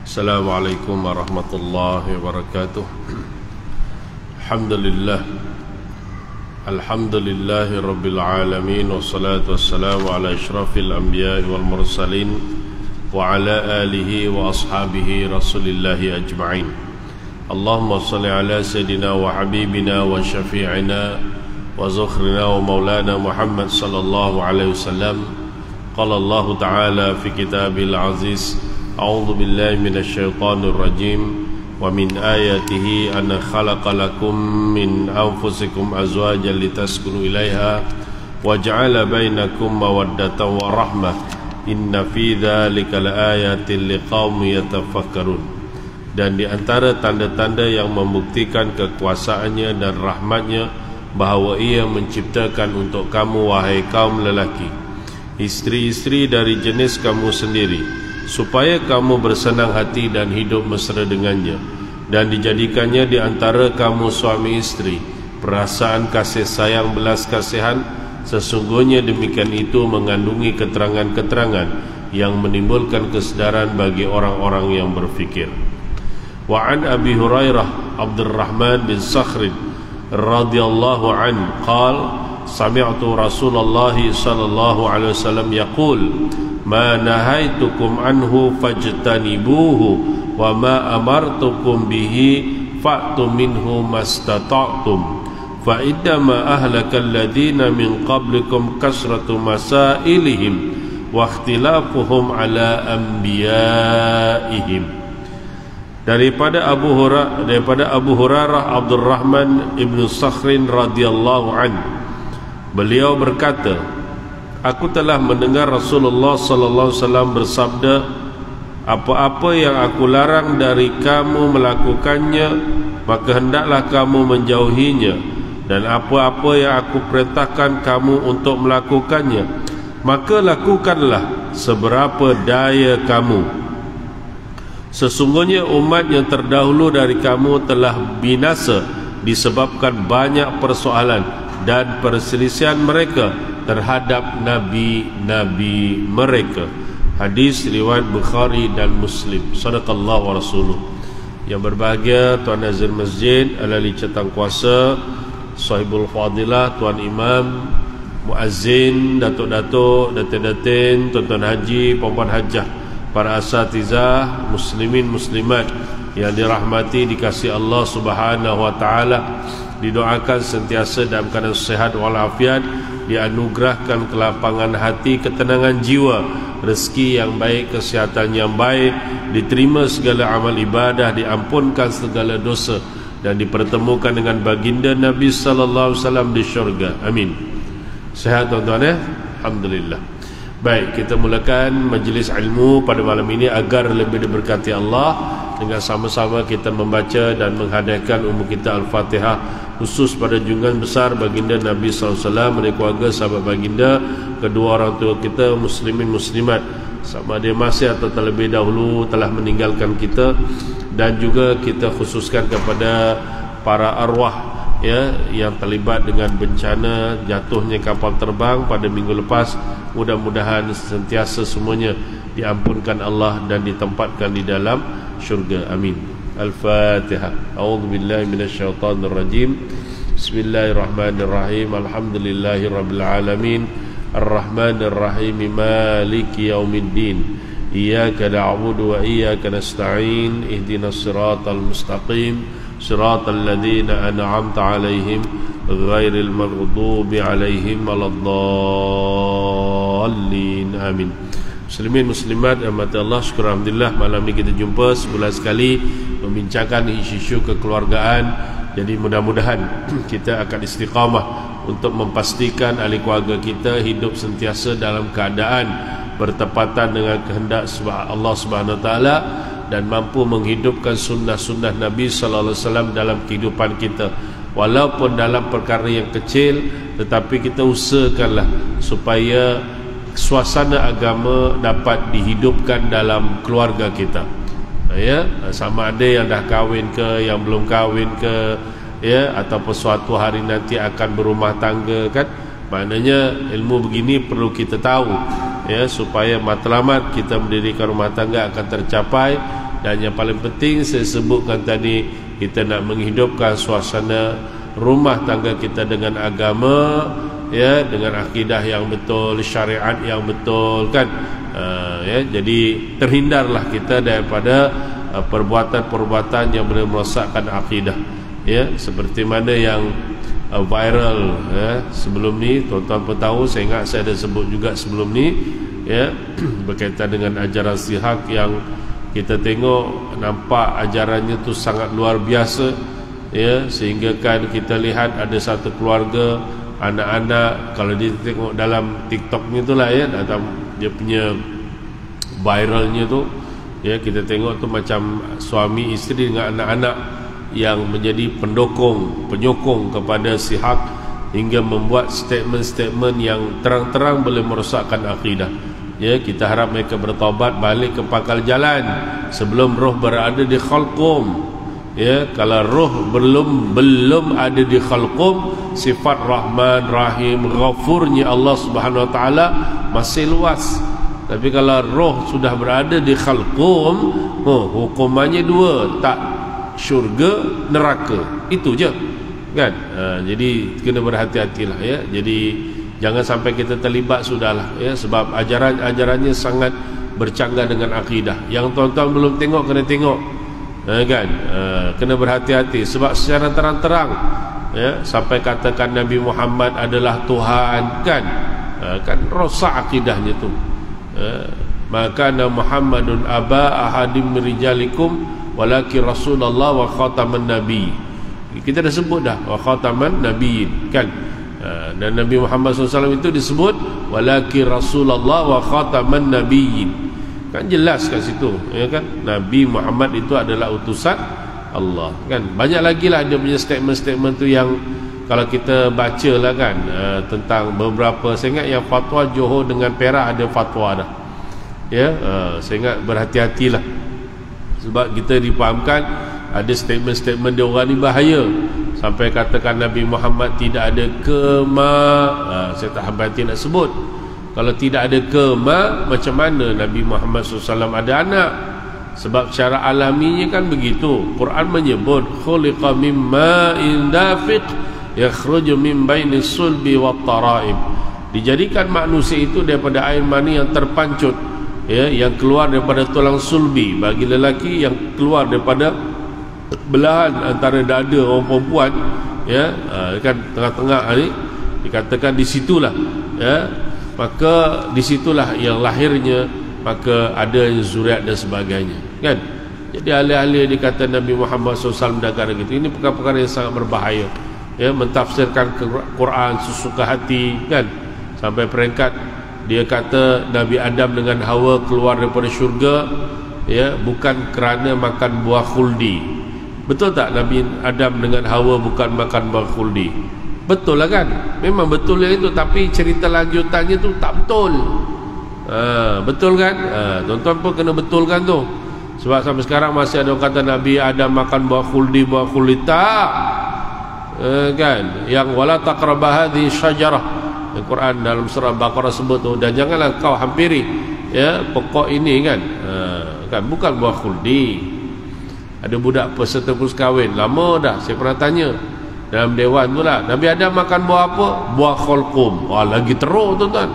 Assalamualaikum warahmatullahi wabarakatuh. Alhamdulillahi rabbil alamin, wassalatu wassalamu ala asyrafil anbiya'i wal mursalin wa ala alihi wa ashabihi rasulillahi ajma'in. Allahumma salli ala sayyidina wa habibina wa syafi'ina wa zukhrina wa maulana Muhammad sallallahu alaihi wasallam. Qala Allah ta'ala fi kitabil aziz, a'udzu billahi minasy syaithanir rajim. Wa min ayatihi an khalaqa lakum min anfusikum azwajan litaskunu ilaiha wa ja'ala bainakum mawaddatan wa rahmah. Inna fi dzalika laayatin liqaumin yatafakkarun. Dan di antara tanda-tanda yang membuktikan kekuasaannya dan rahmatnya, bahawa ia menciptakan untuk kamu, wahai kaum lelaki, isteri-isteri dari jenis kamu sendiri, supaya kamu bersenang hati dan hidup mesra dengannya, dan dijadikannya di antara kamu suami istri perasaan kasih sayang belas kasihan. Sesungguhnya demikian itu mengandungi keterangan-keterangan yang menimbulkan kesedaran bagi orang-orang yang berfikir. Wa an Abi Hurairah Abdurrahman bin Sakhr radhiyallahu anhu qala sami'tu Rasulullah sallallahu alaihi wasallam yaqul ma nahaitukum anhu fajtanibuhu wa ma amartukum bihi fa'tu minhu mastata'tum fa idama ahlakal ladina min qablikum kasratu masailihim wa ikhtilafuhum ala anbiya'ihim. Daripada Abu Hurairah Abdurrahman ibn Sakhrin radhiyallahu anhu, beliau berkata, aku telah mendengar Rasulullah sallallahu alaihi wasallam bersabda, apa-apa yang aku larang dari kamu melakukannya, maka hendaklah kamu menjauhinya, dan apa-apa yang aku perintahkan kamu untuk melakukannya, maka lakukanlah seberapa daya kamu. Sesungguhnya umat yang terdahulu dari kamu telah binasa disebabkan banyak persoalan dan perselisihan mereka terhadap nabi-nabi mereka. Hadis riwayat Bukhari dan Muslim. Sadaqallahu wa rasuluh. Yang berbahagia Tuan Nazir Masjid, Al-Ali Cetang Kuasa, Sahibul Fadilah, Tuan Imam, Muazzin, Datuk-datuk, datin-datin, Tuan-tuan haji, puan-puan hajah, para asatizah, muslimin muslimat yang dirahmati dikasihi Allah Subhanahu wa taala, didoakan sentiasa dalam keadaan sehat walafiat, dianugerahkan kelapangan hati, ketenangan jiwa, rezeki yang baik, kesihatan yang baik, diterima segala amal ibadah, diampunkan segala dosa, dan dipertemukan dengan baginda Nabi sallallahu alaihi wasallam di syurga. Amin. Sehat tuan-tuan ya? Alhamdulillah. Baik, kita mulakan majlis ilmu pada malam ini agar lebih diberkati Allah, dengan sama-sama kita membaca dan menghadiahkan umur kita Al-Fatihah, khusus pada junjungan besar baginda Nabi SAW, dari keluarga sahabat baginda, kedua orang tua kita, muslimin muslimat, sama dia masih atau terlebih dahulu telah meninggalkan kita, dan juga kita khususkan kepada para arwah ya yang terlibat dengan bencana jatuhnya kapal terbang pada minggu lepas. Mudah-mudahan sentiasa semuanya diampunkan Allah dan ditempatkan di dalam syurga. Amin. Al-Fatihah. A'udzubillahi minasyaitonir rajim. Bismillahirrahmanirrahim. Alhamdulillahirabbil alamin. Arrahmanir rahim. Maliki yaumiddin. Iyyaka na'budu wa iyyaka nasta'in. Ihdinas siratal mustaqim. Siratal ladzina an'amta 'alaihim ghairil maghdubi 'alaihim waladdallin. Amin. Muslimin muslimat yang mati Allah, syukur alhamdulillah malam ini kita jumpa sebulan sekali membincangkan isu-isu kekeluargaan. Jadi mudah-mudahan kita akan istiqamah untuk memastikan ahli keluarga kita hidup sentiasa dalam keadaan bertepatan dengan kehendak Allah Subhanahu wa taala, dan mampu menghidupkan sunnah-sunnah Nabi sallallahu alaihi wasallam dalam kehidupan kita, walaupun dalam perkara yang kecil, tetapi kita usahakanlah supaya suasana agama dapat dihidupkan dalam keluarga kita. Ya, sama ada yang dah kahwin ke, yang belum kahwin ke, ya, ataupun suatu hari nanti akan berumah tangga kan. Maknanya ilmu begini perlu kita tahu, ya, supaya matlamat kita mendirikan rumah tangga akan tercapai, Dan yang paling penting saya sebutkan tadi, kita nak menghidupkan suasana rumah tangga kita dengan agama, ya, dengan akidah yang betul, syariat yang betul, kan. Ya, jadi terhindarlah kita daripada perbuatan-perbuatan yang boleh merosakkan akidah, ya, seperti mana yang viral, ya, sebelum ni. Tuan-tuan pun tahu, saya ingat saya ada sebut juga sebelum ni, ya, berkaitan dengan ajaran Sihak yang kita tengok nampak ajarannya tu sangat luar biasa, ya, sehingga kan kita lihat ada satu keluarga anak-anak, kalau dia tengok dalam TikToknya tu lah, ya, dalam dia punya viralnya tu, ya, kita tengok tu macam suami isteri dengan anak-anak yang menjadi penyokong kepada Sihak, hingga membuat statement-statement yang terang-terang boleh merosakkan akidah. Ya, kita harap mereka bertaubat, balik ke pangkal jalan sebelum roh berada di khalqum. Ya, kalau roh belum ada di khalqum, sifat Rahman, Rahim, Ghafurnya Allah Subhanahu Wa Taala masih luas. Tapi kalau roh sudah berada di khalqum, hukumannya dua, tak syurga, neraka. Itu je, kan. Jadi kena berhati-hatilah, ya. Jadi jangan sampai kita terlibat, sudahlah, ya, sebab ajarannya sangat bercanggah dengan akidah. Yang tuan-tuan belum tengok, kena tengok, kan. Kena berhati-hati, sebab secara terang-terang, ya, sampai katakan Nabi Muhammad adalah Tuhan, kan. Kan rosak akidahnya tu. Maka Muhammadun aba ahadim rijalikum walakin Rasulullah wa khataman nabi. Kita dah sebut dah, wa khataman nabiyyin, kan. Dan Nabi Muhammad SAW itu disebut walakin Rasulullah wa khataman nabiyyin, kan jelas kat situ, ya, kan. Nabi Muhammad itu adalah utusan Allah, kan. Banyak lagi lah dia punya statement-statement tu yang kalau kita baca lah, kan, tentang beberapa, saya ingat yang fatwa Johor dengan Perak ada fatwa dah, ya. Saya ingat berhati-hatilah, sebab kita dipahamkan ada statement-statement dia orang ni bahaya, sampai katakan Nabi Muhammad tidak ada kema. Saya tak hati nak sebut. Kalau tidak ada kema, macam mana Nabi Muhammad SAW ada anak? Sebab secara alaminya kan begitu. Quran menyebut khuliqa mimma indafiq yakhruju min bainis sulbi wat taraib. Dijadikan manusia itu daripada air mani yang terpancut, ya, yang keluar daripada tulang sulbi bagi lelaki, yang keluar daripada belahan antara dada orang perempuan, ya, kan, tengah-tengah ni dikatakan di situlah, ya, maka di situlah yang lahirnya, maka ada zuriat dan sebagainya, kan. Jadi alih-alih dikata Nabi Muhammad SAW negara gitu, ini perkara-perkara yang sangat berbahaya, ya, mentafsirkan Quran sesuka hati, kan, sampai peringkat dia kata Nabi Adam dengan Hawa keluar daripada syurga, ya, bukan kerana makan buah khuldi. Betul tak Nabi Adam dengan Hawa bukan makan buah khuldi? Betul lah, kan. Memang betul itu, tapi cerita lanjutannya tu tak betul. Betul, kan. Tuan-tuan pun kena betulkan tu. Sebab sampai sekarang masih ada orang kata Nabi Adam makan buah khuldi tak, kan. Yang wala taqrabah hadhihi syajarah, Al-Quran dalam surah Baqarah sebut tu, dan janganlah kau hampiri, ya, pokok ini, kan. Kan bukan buah khuldi. Ada budak peserta kursus kahwin lama dah, saya pernah tanya dalam dewan tu lah, Nabi Adam makan buah apa? Buah khulqum. Wah, lagi teruk, tuan-tuan.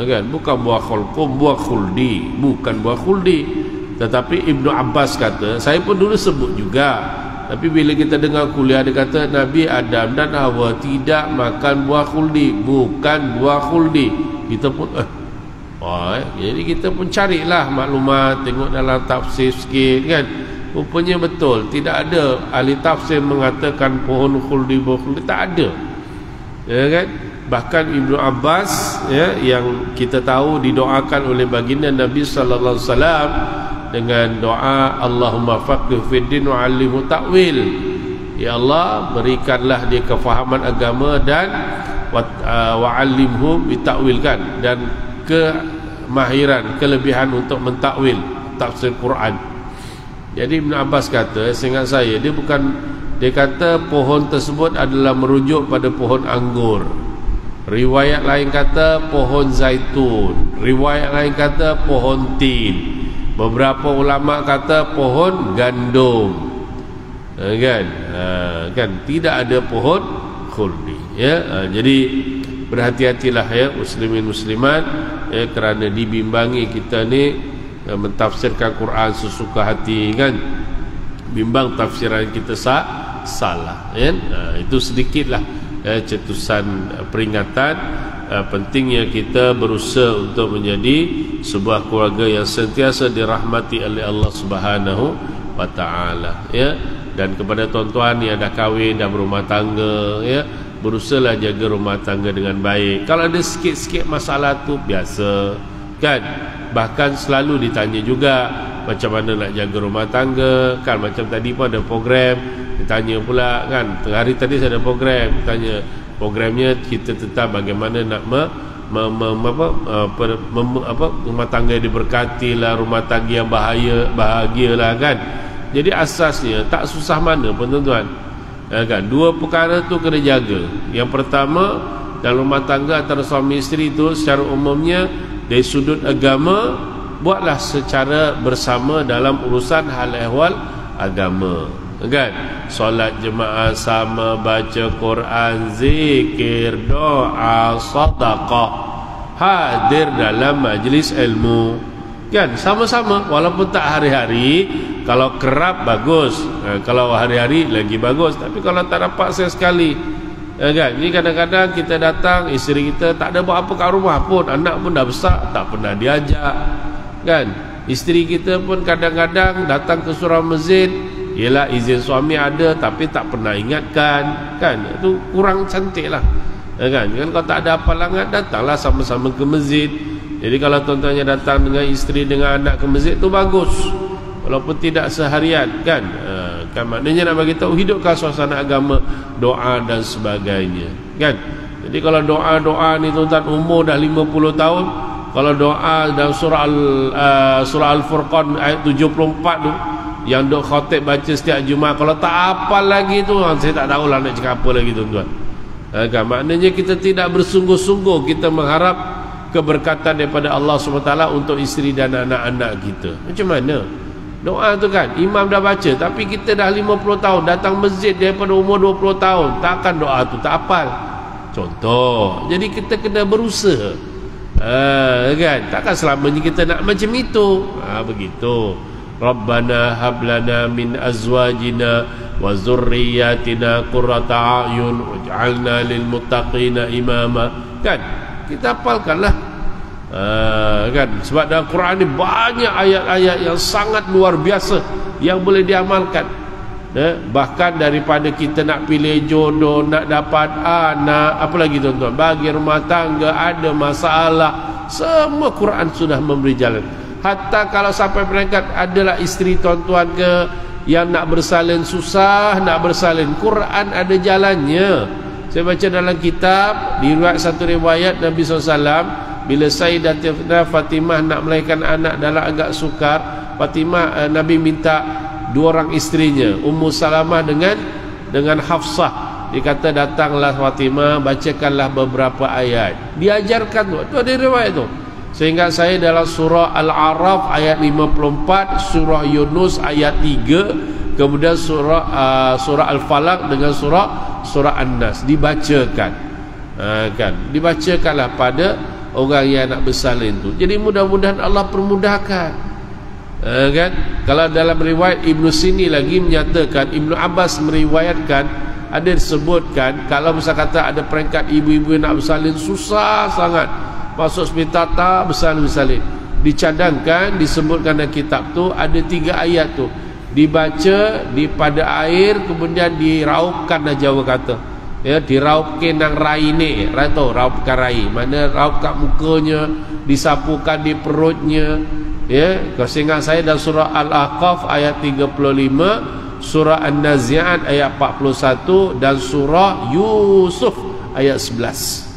Kan, bukan buah khulqum, buah khuldi, bukan buah khuldi. Tetapi Ibnu Abbas kata, saya pun dulu sebut juga, tapi bila kita dengar kuliah, dia kata Nabi Adam dan Hawa tidak makan buah khuldi, bukan buah khuldi. Kita pun jadi kita pun carilah maklumat, tengok dalam tafsir sikit, kan. Rupanya betul, tidak ada ahli tafsir mengatakan pohon khuldi, buah khuldi, tak ada, ya, kan. Bahkan Ibnu Abbas, ya, yang kita tahu didoakan oleh baginda Nabi sallallahu alaihi wasallam dengan doa Allahumma faqih fid din wa 'allimhu ta'wil. Ya Allah, berikanlah dia kefahaman agama dan wa 'allimhu bita'wilkan, dan kemahiran, kelebihan untuk mentakwil tafsir Quran. Jadi Ibn Abbas kata, seingat saya, dia kata pohon tersebut adalah merujuk pada pohon anggur. Riwayat lain kata pohon zaitun, riwayat lain kata pohon tin. Beberapa ulama kata pohon gandum, kan tidak ada pohon khuldi, ya. Jadi berhati-hatilah ya muslimin muslimat, ya, kerana dibimbangi kita ni mentafsirkan Quran sesuka hati, kan. Bimbang tafsiran kita salah, ya. Itu sedikitlah cetusan peringatan. Pentingnya kita berusaha untuk menjadi sebuah keluarga yang sentiasa dirahmati oleh Allah Subhanahu wa taala, ya. Dan kepada tuan-tuan yang dah kahwin, dah berumah tangga, ya, berusahalah jaga rumah tangga dengan baik. Kalau ada sikit-sikit masalah tu biasa, kan. Bahkan selalu ditanya juga macam mana nak jaga rumah tangga, kan. Macam tadi pun ada program, ditanya pula, kan. Hari tadi saya ada program, ditanya programnya kita tentang bagaimana nak rumah tangga diberkati lah, rumah tangga yang bahagialah, kan. Jadi asasnya tak susah mana pun, tuan-tuan, kan. Dua perkara tu kena jaga. Yang pertama, dalam rumah tangga antara suami isteri tu secara umumnya dari sudut agama, buatlah secara bersama dalam urusan hal ehwal agama, kan. Solat jemaah sama, baca Quran, zikir, doa, sedekah, hadir dalam majlis ilmu, kan. Sama-sama, walaupun tak hari-hari. Kalau kerap bagus, kalau hari-hari lagi bagus. Tapi kalau tak dapat sekali, kan. Ini kadang-kadang kita datang, isteri kita tak ada buat apa kat rumah pun, anak pun dah besar, tak pernah diajak, kan. Isteri kita pun kadang-kadang datang ke surau masjid, ialah izin suami ada tapi tak pernah ingatkan, kan. Itu kurang cantik lah, kan. Kalau tak ada halangan, datanglah sama-sama ke masjid. Jadi kalau tuan-tuannya datang dengan isteri dengan anak ke masjid tu bagus, walaupun tidak seharian, kan. Kan maknanya nak bagi tahu hidupkan suasana agama, doa dan sebagainya, kan. Jadi kalau doa-doa ni tuan-tuan umur dah 50 tahun, kalau doa dalam surah Al-Furqan ayat 74 tu yang dok khatib baca setiap Jumaat, kalau tak hafal lagi tu, saya tak tahulah nak cakap apa lagi, tuan-tuan. Kan maknanya kita tidak bersungguh-sungguh kita mengharap keberkatan daripada Allah SWT untuk isteri dan anak-anak kita. Macam mana doa tu, kan. Imam dah baca tapi kita dah 50 tahun datang masjid daripada umur 20 tahun, takkan doa tu tak hafal. Contoh. Jadi kita kena berusaha, kan. Takkan selamanya kita nak macam itu. Begitu. Rabbana hablana min azwajina wa zurriyatina qurrata a'yun waj'alna lil muttaqina imama, kan. Kita hafalkanlah, kan. Sebab dalam Quran ni banyak ayat-ayat yang sangat luar biasa yang boleh diamalkan, bahkan daripada kita nak pilih jodoh, nak dapat anak, apa lagi, tuan-tuan, bagi rumah tangga ada masalah, semua Quran sudah memberi jalan. Hatta kalau sampai peringkat adalah isteri tuan-tuan ke yang nak bersalin susah, nak bersalin, Quran ada jalannya. Saya baca dalam kitab, di satu riwayat Nabi SAW, bila Sayyidatina Fatimah nak melahirkan anak dalam agak sukar, Fatimah, Nabi minta dua orang isterinya, Ummu Salamah dengan Hafsah. Dia kata, datanglah Fatimah, bacakanlah beberapa ayat. Diajarkan tu ada riwayat tu. Sehingga saya dalam surah Al-A'raf ayat 54, surah Yunus ayat 3, kemudian surah Al-Falaq dengan surah An-Nas dibacakan, kan. Dibacakanlah pada orang yang nak bersalin tu. Jadi mudah-mudahan Allah permudahkan, kan. Kalau dalam riwayat Ibnu Sini lagi menyatakan, Ibnu Abbas meriwayatkan, ada disebutkan kalau misal kata ada peringkat ibu-ibu yang nak bersalin susah sangat, masuk hospital tak bersalin, dicadangkan, disebutkan dalam kitab tu ada 3 ayat tu, dibaca pada air, kemudian diraupkan dah Jawa kata, ya, diraupkan nang rai ni, rai tu raupkan rai, mana raup kat mukanya, disapukan di perutnya, ya. Kau ingat saya dalam surah Al-Ahqaf ayat 35, surah An-Nazi'at ayat 41 dan surah Yusuf ayat 11.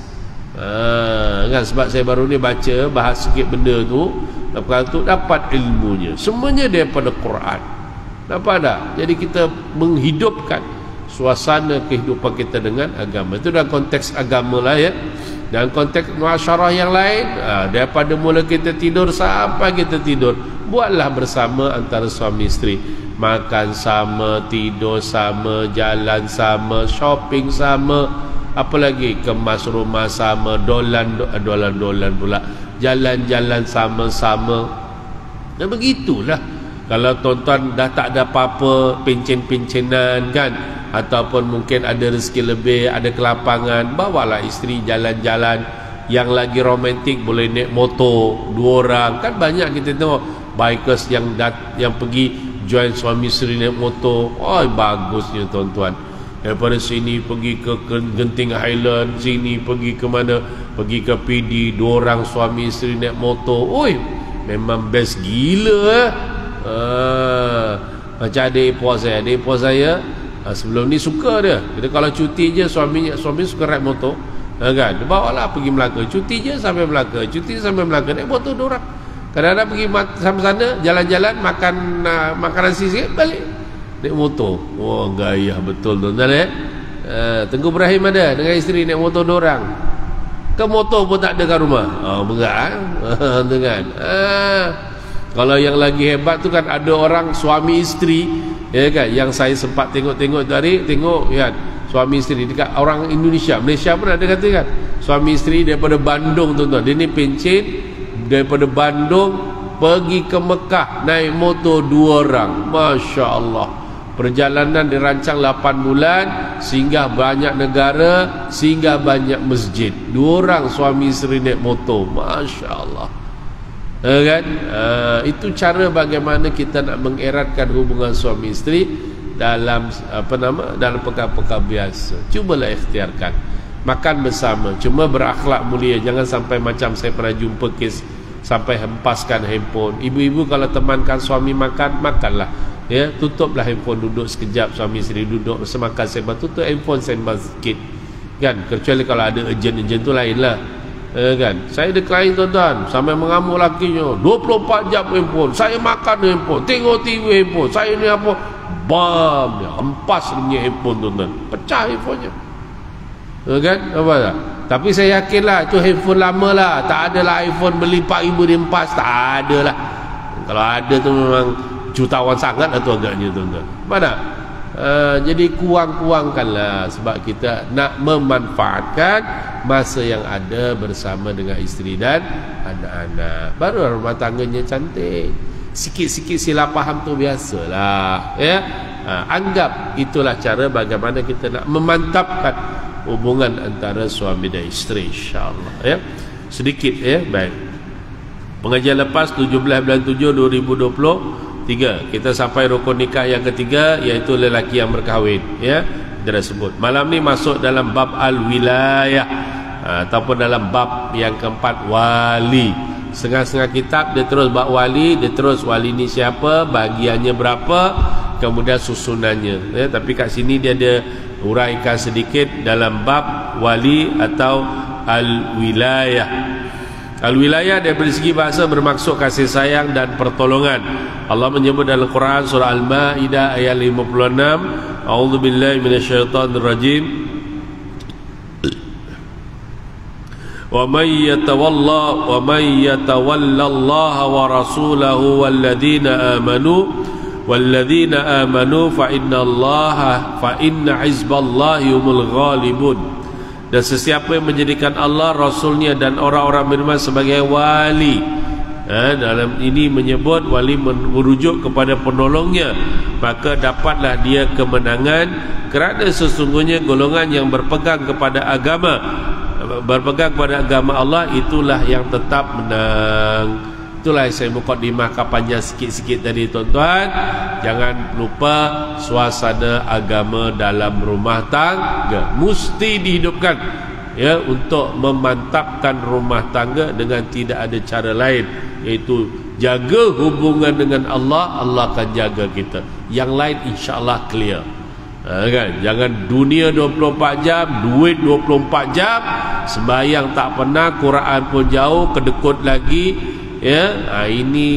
Kan, sebab saya baru ni baca, bahas sikit benda tu, lepas tu dapat ilmunya, semuanya daripada Quran. Nampak tak? Jadi kita menghidupkan suasana kehidupan kita dengan agama. Itu dalam konteks agama lah ya. Dalam konteks muasyarah yang lain, daripada mula kita tidur sampai kita tidur, buatlah bersama antara suami isteri. Makan sama, tidur sama, jalan sama, shopping sama, apa lagi, kemas rumah sama, dolan pula, jalan-jalan sama-sama. Dan begitulah. Kalau tuan-tuan dah tak ada apa-apa, pencen-pencenan kan, ataupun mungkin ada rezeki lebih, ada kelapangan, bawalah isteri jalan-jalan. Yang lagi romantik boleh naik motor 2 orang. Kan banyak kita tengok bikers yang pergi join suami isteri naik motor. Oh, bagusnya tuan-tuan. Daripada sini pergi ke Genting Highland, sini pergi ke mana, pergi ke PD, 2 orang suami isteri naik motor. Oi, memang best gila. Macam adik ipar saya sebelum ni suka dia. Jadi kalau cuti je suami suka ride motor, kan, dia bawalah pergi Melaka, cuti je sampai Melaka, naik motor 2 orang. Kadang-kadang pergi sama sana, jalan-jalan, makan makanan sikit, balik naik motor. Oh, gaya betul tuan-tuan. Tengku Ibrahim ada dengan isteri naik motor 2 orang. Ke motor pun tak ada kat rumah. Berat kan. Kalau yang lagi hebat tu kan ada orang suami isteri, ya kan, yang saya sempat tengok tadi, tengok ya, suami isteri dekat orang Malaysia pun ada kata kan, suami isteri daripada Bandung tuan-tuan. Dia ni pencen daripada Bandung pergi ke Mekah naik motor 2 orang. Masya Allah. Perjalanan dirancang 8 bulan, singgah banyak negara, singgah banyak masjid. 2 orang suami isteri naik motor. Masya Allah. Kan? Itu cara bagaimana kita nak mengeratkan hubungan suami isteri dalam dalam perkara-perkara biasa. Cubalah ikhtiarkan. Makan bersama, cuma berakhlak mulia. Jangan sampai macam saya pernah jumpa kes sampai hempaskan handphone. Ibu-ibu kalau temankan suami makan, makanlah. Ya, tutuplah handphone, duduk sekejap, suami isteri duduk semakan sembang, tutup handphone sembang sikit. Kan? Kecuali kalau ada urgent tu lainlah. Kan, saya ada klien tuan-tuan sampai mengamuk lakinya, 24 jam handphone, saya makan handphone, tengok TV handphone, saya ni apa, bam, hempas dia punya handphone tuan-tuan, pecah handphonenya. Kan, apa tak? Tapi saya yakinlah itu handphone lama lah, tak adalah iPhone beli 4,000 dia hempas, tak ada lah. Kalau ada tu memang jutawan sangat lah tu agaknya tuan-tuan. Mana? Jadi kurang-kurangkanlah, sebab kita nak memanfaatkan masa yang ada bersama dengan isteri dan anak-anak. Baru rumah tangganya cantik. Sikit-sikit silap faham tu biasalah ya. Anggap itulah cara bagaimana kita nak memantapkan hubungan antara suami dan isteri, insya-Allah ya. Sedikit ya. Baik, pengajian lepas 17 bulan 7 2023 kita sampai rukun nikah yang ketiga, iaitu lelaki yang berkahwin ya. Dia dah sebut malam ni masuk dalam bab al-wilayah, ataupun dalam bab yang keempat, wali. Setengah-setengah kitab dia terus bab wali, dia terus wali ni siapa, bagiannya berapa, kemudian susunannya ya. Tapi kat sini dia ada uraikan sedikit dalam bab wali atau al-wilayah. Al-wilayah dari segi bahasa bermaksud kasih sayang dan pertolongan. Allah menyebut dalam Quran surah Al-Maidah ayat 56, A'udzubillahi minasyaitonir rajim. Wa may yatawalla Allah wa rasulahu walladzina amanu fa inna hizballahi humul ghalibun. Dan sesiapa yang menjadikan Allah, Rasulnya dan orang-orang beriman sebagai wali, dalam ini menyebut wali merujuk kepada penolongnya, maka dapatlah dia kemenangan, kerana sesungguhnya golongan yang berpegang kepada agama Allah, itulah yang tetap menang. Itulah yang saya mukadimahkan panjang sikit-sikit tadi tuan-tuan. Jangan lupa suasana agama dalam rumah tangga mesti dihidupkan ya, untuk memantapkan rumah tangga dengan tidak ada cara lain, iaitu jaga hubungan dengan Allah. Allah akan jaga kita. Yang lain insya-Allah clear. Kan? Jangan dunia 24 jam, duit 24 jam, sembahyang tak pernah, Quran pun jauh, kedekut lagi ya. Ini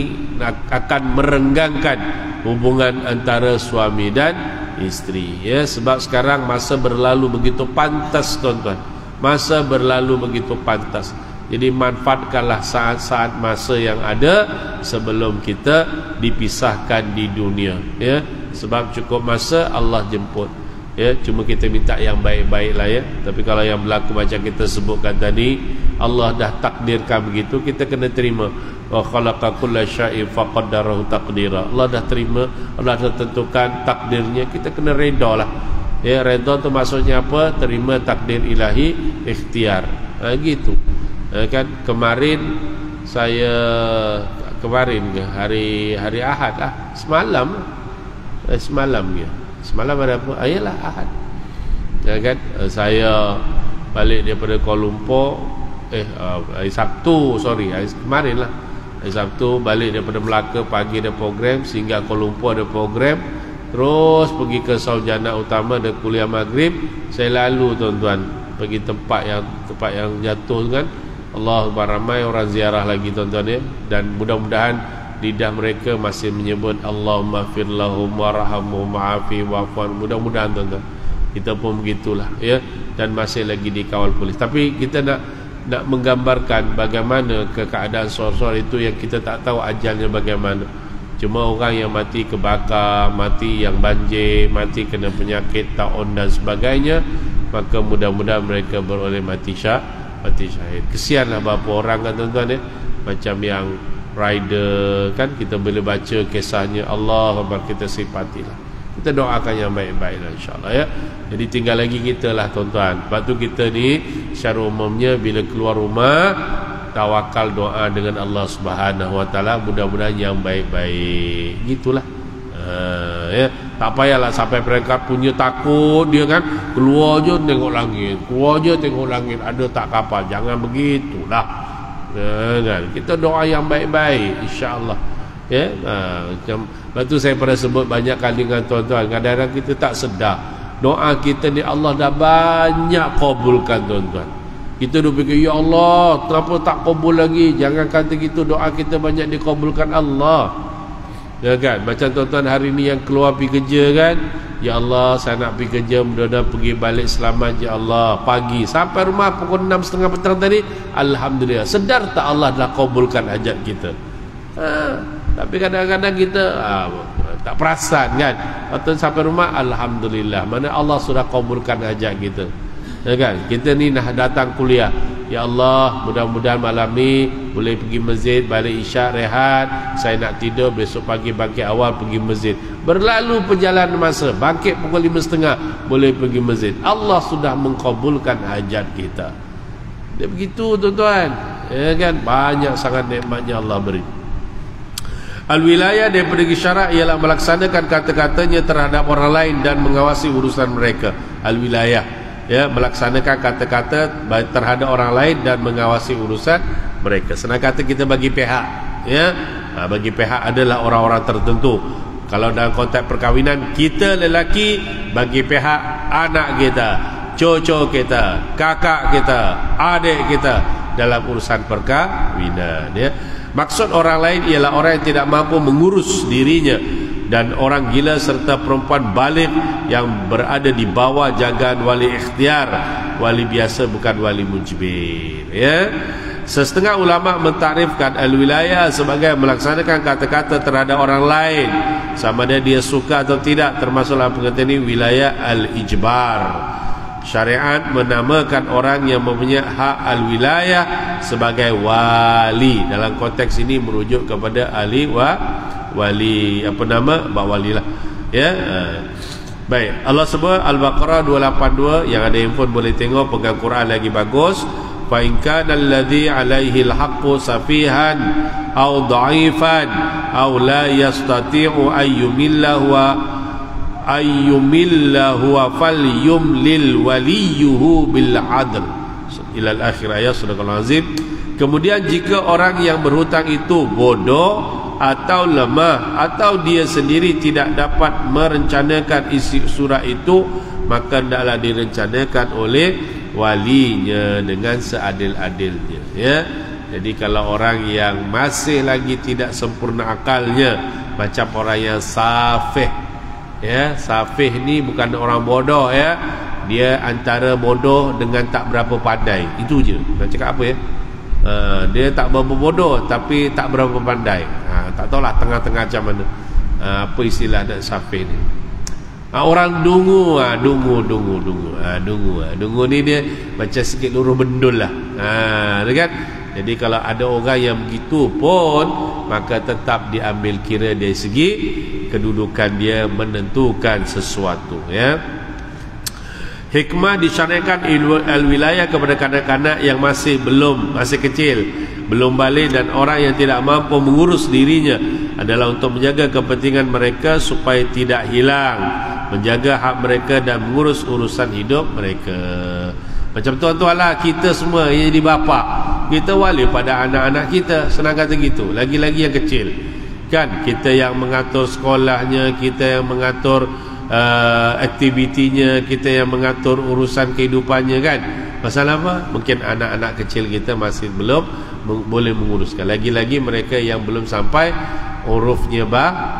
akan merenggangkan hubungan antara suami dan isteri. Ya, sebab sekarang masa berlalu begitu pantas tuan-tuan. Masa berlalu begitu pantas. Jadi manfaatkanlah saat-saat masa yang ada sebelum kita dipisahkan di dunia. Ya, sebab cukup masa Allah jemput. Ya, cuma kita minta yang baik-baik lah ya. Tapi kalau yang berlaku macam kita sebutkan tadi, Allah dah takdirkan begitu, kita kena terima. Wa khalaqa kulla syai'in faqaddarahu taqdira. Allah dah terima, Allah dah tentukan takdirnya, kita kena redha lah. Ya, redha tu maksudnya apa? Terima takdir ilahi, ikhtiar. Gitu. Kan kemarin saya hari Ahad lah, semalam ya. Semalam ada apa? Ayalah Ahad. Ya kan? Saya balik daripada Kuala Lumpur hari Sabtu, kemarin lah. Hari Sabtu balik daripada Melaka, pagi ada program, sehingga Kuala Lumpur ada program, terus pergi ke Sarjana Utama ada kuliah maghrib. Saya lalu tuan-tuan pergi tempat yang jatuh kan. Allah ramai orang ziarah lagi tuan-tuan ya. Dan mudah-mudahan lidah mereka masih menyebut Allahumma fir lahum warhamhum wa'afi wa'fan. Mudah-mudahan tuan-tuan kita pun begitulah ya. Dan masih lagi dikawal polis. Tapi kita nak menggambarkan bagaimana keadaan seorang itu yang kita tak tahu ajalnya bagaimana. Cuma orang yang mati kebakar, mati yang banjir, mati kena penyakit taun dan sebagainya, maka mudah-mudahan mereka beroleh mati syahid. Kesianlah beberapa orang kan tuan-tuan ya. Macam yang rider kan, kita boleh baca kisahnya, Allah Akbar, kita sifatilah. Kita doakan yang baik-baik lah insyaAllah ya. Jadi tinggal lagi kita lah tuan-tuan. Lepas tu kita ni secara umumnya bila keluar rumah, tawakal doa dengan Allah Subhanahu Wa Taala, mudah-mudahan yang baik-baik. Gitulah. Ya, tak payahlah sampai mereka punya takut dia kan, keluar je tengok langit, ada tak kapal. Jangan begitulah. Kan? Kita doa yang baik-baik insya-Allah. Ya, lepas tu saya pernah sebut banyak kali dengan tuan-tuan, kadang-kadang kita tak sedar doa kita ni Allah dah banyak kabulkan tuan-tuan. Kita dah fikir, ya Allah kenapa tak kabul lagi? Jangan kata gitu, doa kita banyak dikabulkan Allah. Ya kan, macam tuan-tuan hari ni yang keluar pergi kerja kan, ya Allah saya nak pergi kerja, mudah-mudahan pergi balik selamat ya Allah. Pagi sampai rumah pukul 6.30 petang tadi, alhamdulillah. Sedar tak Allah dah kabulkan hajat kita? Tapi kadang-kadang kita tak perasan kan. Waktu sampai rumah, alhamdulillah, mana Allah sudah kabulkan hajat kita. Ya kan, kita ni nak datang kuliah, ya Allah mudah-mudahan malam ni boleh pergi masjid, balik isyak rehat, saya nak tidur, besok pagi bangkit awal pergi masjid. Berlalu perjalanan masa, bangkit pukul 5.30 boleh pergi masjid. Allah sudah mengkabulkan hajat kita. Dia begitu tuan-tuan. Ya kan, banyak sangat nikmatnya Allah beri. Al-wilayah daripada syarak ialah melaksanakan kata-katanya terhadap orang lain dan mengawasi urusan mereka. Al-wilayah, ya, melaksanakan kata-kata terhadap orang lain dan mengawasi urusan mereka. Senang kata kita bagi pihak, ya. Bagi pihak adalah orang-orang tertentu. Kalau dalam konteks perkahwinan, kita lelaki bagi pihak anak kita, cucu kita, kakak kita, adik kita dalam urusan perkahwinan, ya. Maksud orang lain ialah orang yang tidak mampu mengurus dirinya dan orang gila serta perempuan balik yang berada di bawah jagaan wali ikhtiar. Wali biasa bukan wali mujbir, ya. Sesetengah ulama mentakrifkan al-wilayah sebagai melaksanakan kata-kata terhadap orang lain, sama ada dia suka atau tidak, termasuk dalam pengertian ini wilayah al-ijbar. Syariat menamakan orang yang mempunyai hak al-wilayah sebagai wali. Dalam konteks ini merujuk kepada ahli wali, apa nama? Bak wali lah, ya. Baik, Allah sebut Al-Baqarah 282. Yang ada handphone boleh tengok, pegang Quran lagi bagus. Fa in kana alladhi alaihi al-haqqu safihan aw dha'ifan aw la yastati'u ayyumillahu falyumlil waliyuhu bil adl ila al-akhir ayat surah Al-Azim. Kemudian jika orang yang berhutang itu bodoh atau lemah atau dia sendiri tidak dapat merencanakan isi surah itu, maka hendaklah direncanakan oleh walinya dengan seadil-adilnya, ya. Jadi kalau orang yang masih lagi tidak sempurna akalnya, macam orang yang safih, Ya, safih ni bukan orang bodoh ya. Dia antara bodoh dengan tak berapa pandai. Itu je. Nak cakap apa ya? Dia tak berapa bodoh tapi tak berapa pandai. Tak tahulah tengah-tengah macam mana. Apa istilah nak safih ni? Orang dungu, dungu ni dia macam sikit luruh bendul lah. Kan? Jadi kalau ada orang yang begitu pun, maka tetap diambil kira dari segi kedudukan dia menentukan sesuatu ya. Hikmah disyariatkan al-wilayah kepada kanak-kanak yang masih kecil, belum balik dan orang yang tidak mampu mengurus dirinya adalah untuk menjaga kepentingan mereka supaya tidak hilang, menjaga hak mereka dan mengurus urusan hidup mereka. Macam tuan-tuan lah, kita semua yang jadi bapa, kita wali pada anak-anak kita, senang kata gitu, lagi-lagi yang kecil kan. Kita yang mengatur sekolahnya, kita yang mengatur aktivitinya, kita yang mengatur urusan kehidupannya kan. Pasal apa? Mungkin anak-anak kecil kita masih belum boleh menguruskan, lagi-lagi mereka yang belum sampai urufnya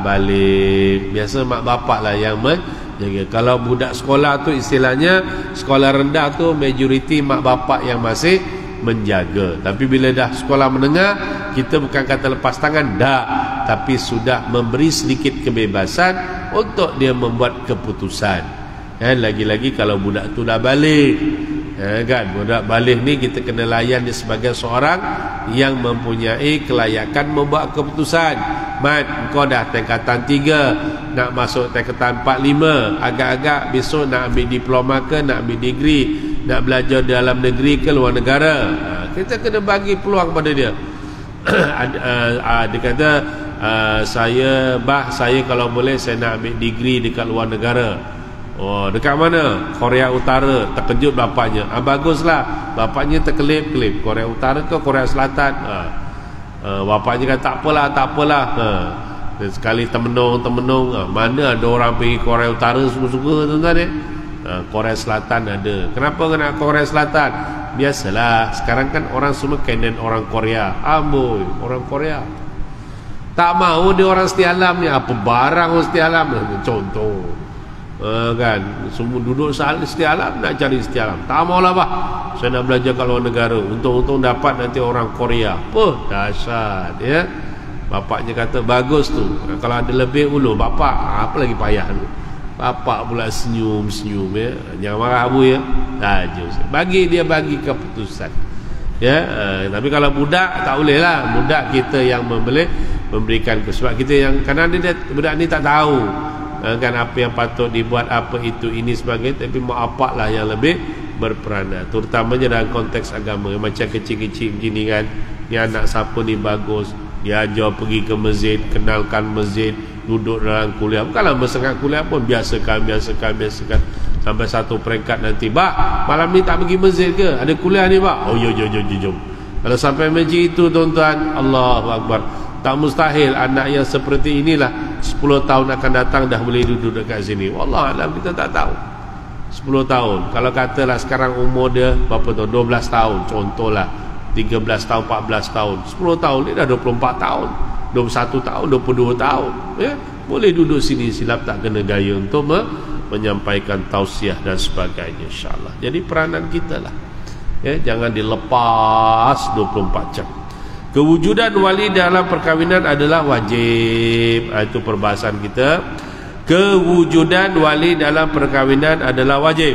balik. Biasa mak bapak lah yang menjaga. Kalau budak sekolah tu istilahnya sekolah rendah tu majoriti mak bapak yang masih menjaga. Tapi bila dah sekolah menengah, kita bukan kata lepas tangan dah, tapi sudah memberi sedikit kebebasan untuk dia membuat keputusan. Lagi-lagi kalau budak tu dah balik, kan, budak balik ni kita kena layan dia sebagai seorang yang mempunyai kelayakan membuat keputusan. Mat, kau dah tingkatan 3, nak masuk tingkatan 4-5, agak-agak besok nak ambil diploma ke, nak ambil degree, nak belajar dalam negeri ke luar negara. Kita kena bagi peluang pada dia. Dia kata, saya kalau boleh saya nak ambil degree dekat luar negara. Oh, dekat mana? Korea Utara. Terkejut bapaknya. Baguslah. Bapaknya terkelip-kelip. Korea Utara ke Korea Selatan? Bapaknya kata tak apalah. Sekali temenung. Mana ada orang pergi Korea Utara suka-suka tuan-tuan. Korea Selatan ada. Kenapa kena Korea Selatan? Biasalah, sekarang kan orang semua kanan orang Korea. Amboi, orang Korea tak mau dia orang setia alam ni. Apa barang orang setia alam? Contoh kan, semua duduk setia alam, nak cari setia alam. Tak maulah bah, saya nak belajar kat luar negara, untung-untung dapat nanti orang Korea. Dahsyat ya. Bapaknya kata bagus tu, kalau ada lebih ulu bapak, apa lagi payah tu. Bapak pula senyum ya. Jangan marah abu ya. Bagi keputusan ya. Tapi kalau budak tak boleh lah. Budak kita yang memberikan sebab kita yang, kerana budak ni tak tahu kan apa yang patut dibuat, apa itu ini sebagainya. Tapi mak bapak lah yang lebih berperanan, terutamanya dalam konteks agama. Macam kecil-kecil begini kan, ni anak siapa ni bagus, dia ajar pergi ke masjid, kenalkan masjid, duduk dalam kuliah. Bukanlah bersengat kuliah pun, biasakan sampai satu peringkat nanti, bah malam ni tak pergi masjid ke, ada kuliah ni bah. Oh jom. Kalau sampai macam itu tuan-tuan, Allahu Akbar, tak mustahil anak yang seperti inilah 10 tahun akan datang dah boleh duduk dekat sini. Wallahualam, kita tak tahu 10 tahun. Kalau katalah sekarang umur dia berapa tu, 12 tahun contohlah, 13 tahun, 14 tahun, 10 tahun ni dah 24 tahun, 21 tahun, 22 tahun ya? Boleh duduk sini, silap tak kena gaya untuk menyampaikan tausiah dan sebagainya, insyaAllah. Jadi peranan kita lah ya, jangan dilepas 24 jam. Kewujudan wali dalam perkahwinan adalah wajib. Itu perbahasan kita. Kewujudan wali dalam perkahwinan adalah wajib.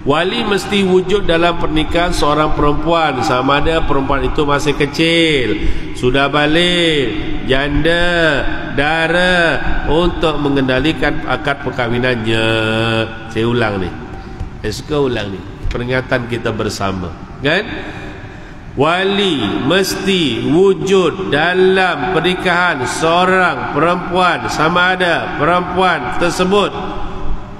Wali mesti wujud dalam pernikahan seorang perempuan, sama ada perempuan itu masih kecil, sudah balik, janda, dara, untuk mengendalikan akad perkahwinannya. Saya ulang ni, saya suka ulang ni, peringatan kita bersama kan. Wali mesti wujud dalam pernikahan seorang perempuan, sama ada perempuan tersebut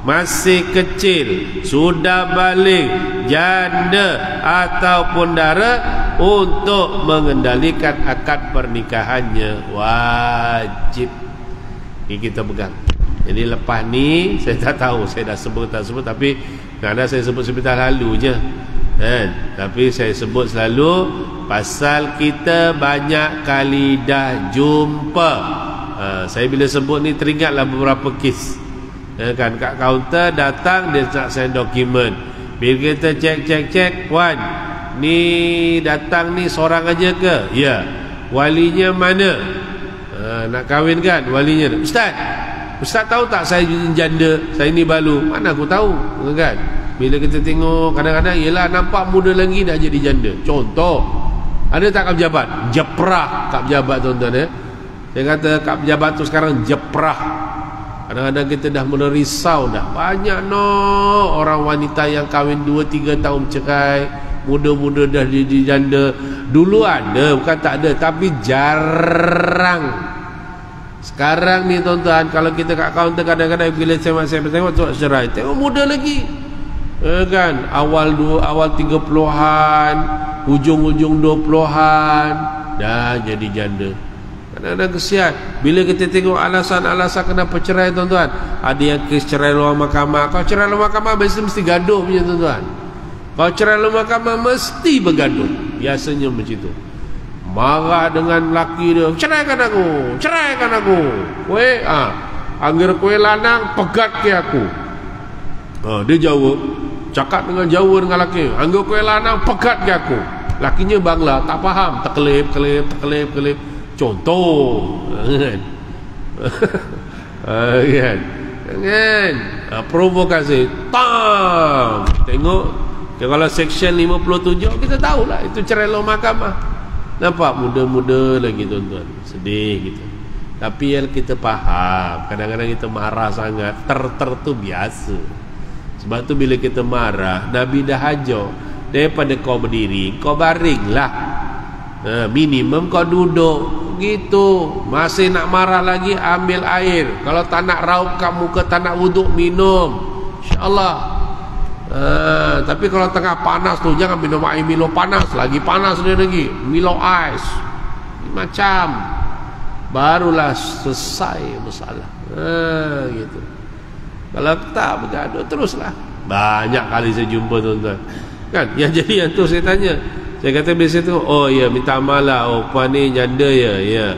masih kecil, sudah balik, janda ataupun dara, untuk mengendalikan akad pernikahannya. Wajib. Ini kita pegang. Jadi lepas ni saya tak tahu saya dah sebut tak sebut, tapi kadang saya sebut sebentar lalu je tapi saya sebut selalu pasal kita banyak kali dah jumpa Saya bila sebut ni teringatlah beberapa kes, kan, kat kaunter datang dia nak sign dokumen. Bila kita cek, Wan, ni datang ni seorang aja ke? Ya. Walinya mana? Nak kahwin kan walinya? Ustaz tahu tak saya janda, saya ni balu? Mana aku tahu, kan? Bila kita tengok kadang-kadang, yelah nampak muda lagi dah jadi janda. Contoh, ada tak kap pejabat? Jeprah kap pejabat, tuan-tuan, ya. Saya kata kap pejabat tu sekarang jeprah. Kadang-kadang kita dah mula risau dah. Banyak orang wanita yang kahwin 2-3 tahun cerai, muda-muda dah jadi janda. Dulu ada, bukan tak ada, tapi jarang. Sekarang ni tuan-tuan, kalau kita kat kaunter kadang-kadang bila saya tengok cerai, tengok muda lagi, kan, awal 30-an, hujung 20-an dah jadi janda. Kadang-kadang kesian. Bila kita tengok alasan-alasan kenapa cerai, tuan-tuan, ada yang kes cerai luar mahkamah. Kalau cerai luar mahkamah mesti gaduh punya, tuan-tuan. Kalau cerai luar mahkamah mesti bergaduh. Biasanya macam tu. Marah dengan laki dia, ceraikan aku. Angger kue lanang pegat ke aku. Dia jawab, cakap dengan Jawa dengan laki, angger kue lanang pegat ke aku. Lakinya Bangla, tak faham, terkelip. Contoh, kan? Provokasi, tam. Tengok, kalau section 57 kita tahulah itu cerai luar mahkamah. Nampak muda-muda lagi, tuan-tuan. Sedih gitu. Tapi yang kita faham, kadang-kadang kita marah sangat. Ter tu biasa. Sebab tu bila kita marah, Nabi dah ajar, daripada kau berdiri, kau baringlah. Minimum kau duduk gitu. Masih nak marah lagi, ambil air. Kalau tak nak raup kat muka, tak nak wuduk, minum, InsyaAllah. Tapi kalau tengah panas tu, jangan minum air Milo panas. Lagi panas dia lagi, Milo ais. Macam barulah selesai masalah. Gitu. Kalau tak bergaduh teruslah. Banyak kali saya jumpa, tuan-tuan, kan, yang jadi yang tu saya tanya. Saya kata biasa tu, oh ya, minta maaf lah, puan ni janda ya.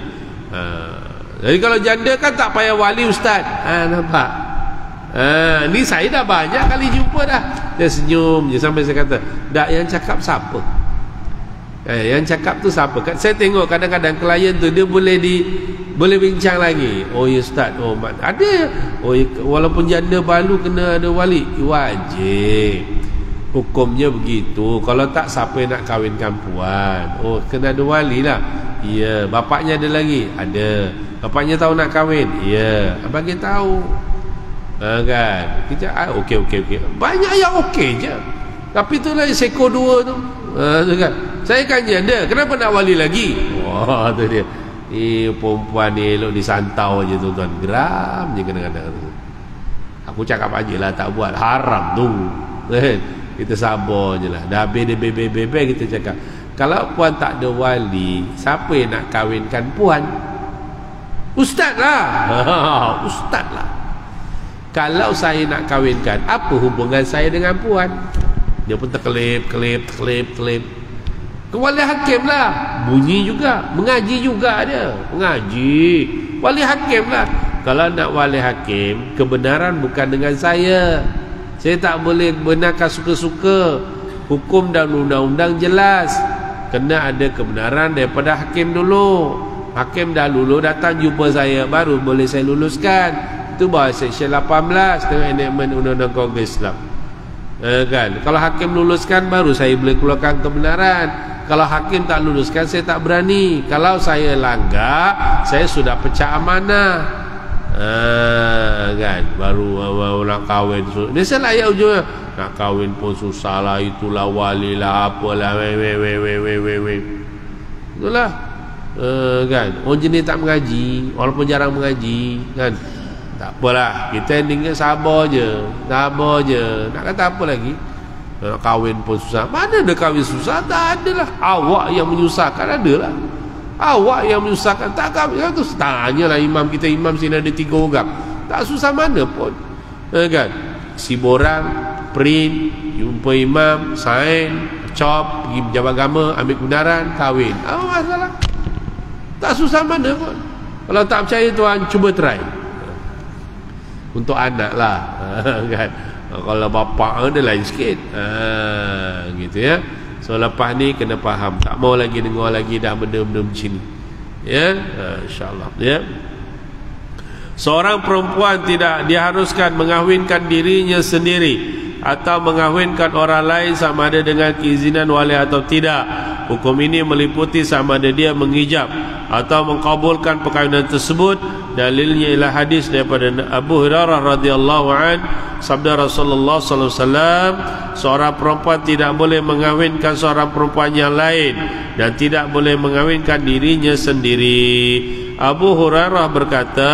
Jadi kalau janda kan tak payah wali, ustaz. Nampak? Ni saya dah banyak kali jumpa dah. Dia senyum je sampai saya kata, dak, yang cakap siapa? Yang cakap tu siapa? Saya tengok kadang-kadang klien tu dia boleh bincang lagi. Oh ya ustaz, ada. Oh ya, walaupun janda balu kena ada wali, wajib. Hukumnya begitu. Kalau tak, siapa yang nak kahwinkan puan? Oh, kena ada wali lah. Ya. Bapaknya ada lagi? Ada. Bapaknya tahu nak kahwin? Ya. Bagi tahu. Kan? Kita okey. Banyak yang okey je. Tapi itulah seko dua tu. Kan? Saya kan janda, kenapa nak wali lagi? Wah, tu dia. Perempuan ni elok disantau je, tuan-tuan. Geram je kadang-kadang. Aku cakap aje lah, tak buat. Haram tu. Kita sabar je lah. Dah habis dia bebe-bebe, kita cakap, kalau puan tak ada wali, siapa yang nak kahwinkan puan? Ustaz lah. Ustaz lah. Kalau saya nak kahwinkan, apa hubungan saya dengan puan? Dia pun terkelip. Ke wali hakim lah. Bunyi juga, mengaji juga dia. Mengaji. Wali hakim lah. Kalau nak wali hakim, kebenaran bukan dengan saya. Saya tak boleh benarkan suka-suka. Hukum dan undang-undang jelas. Kena ada kebenaran daripada hakim dulu. Hakim dah lulus, datang jumpa saya, baru boleh saya luluskan. Itu bahawa seksyen 18 dengan enactment undang-undang Kongres Islam. Kan? Kalau hakim luluskan, baru saya boleh keluarkan kebenaran. Kalau hakim tak luluskan, saya tak berani. Kalau saya langgar, saya sudah pecah amanah. Kan, baru nak kahwin. Biasalah ya ujungnya, nak kahwin pun susah lah, itulah wali lah, apalah, itulah. Kan, orang jenis tak mengaji, walaupun jarang mengaji, kan, tak apalah, kita endingnya sabar je. Nak kata apa lagi? Nak kahwin pun susah. Mana ada kahwin susah? Tak ada lah. Awak yang menyusahkan, ada lah. Awak yang menyusahkan, tak kahwin tu. Tanyalah imam kita, imam sini ada 3 orang, tak susah mana pun. Kan, si borang print, jumpa imam, sign, cop, pergi pejabat agama, ambil kebenaran, kahwin. Apa masalah? Tak susah mana pun. Kalau tak percaya tuan, cuba try. Untuk anak lah. Kan? Kalau bapak dia lain sikit. Gitu ya. So lepas ni kena faham. Tak mau lagi dengar lagi dah benda-benda macam ni. Ya, insya-Allah ya. Seorang perempuan tidak diharuskan mengahwinkan dirinya sendiri atau mengahwinkan orang lain sama ada dengan keizinan wali atau tidak. Hukum ini meliputi sama ada dia mengijab atau mengkabulkan perkahwinan tersebut. Dalilnya ialah hadis daripada Abu Hurairah radhiyallahu an, sabda Rasulullah sallallahu alaihi wasallam, seorang perempuan tidak boleh mengahwinkan seorang perempuan yang lain dan tidak boleh mengahwinkan dirinya sendiri. Abu Hurairah berkata,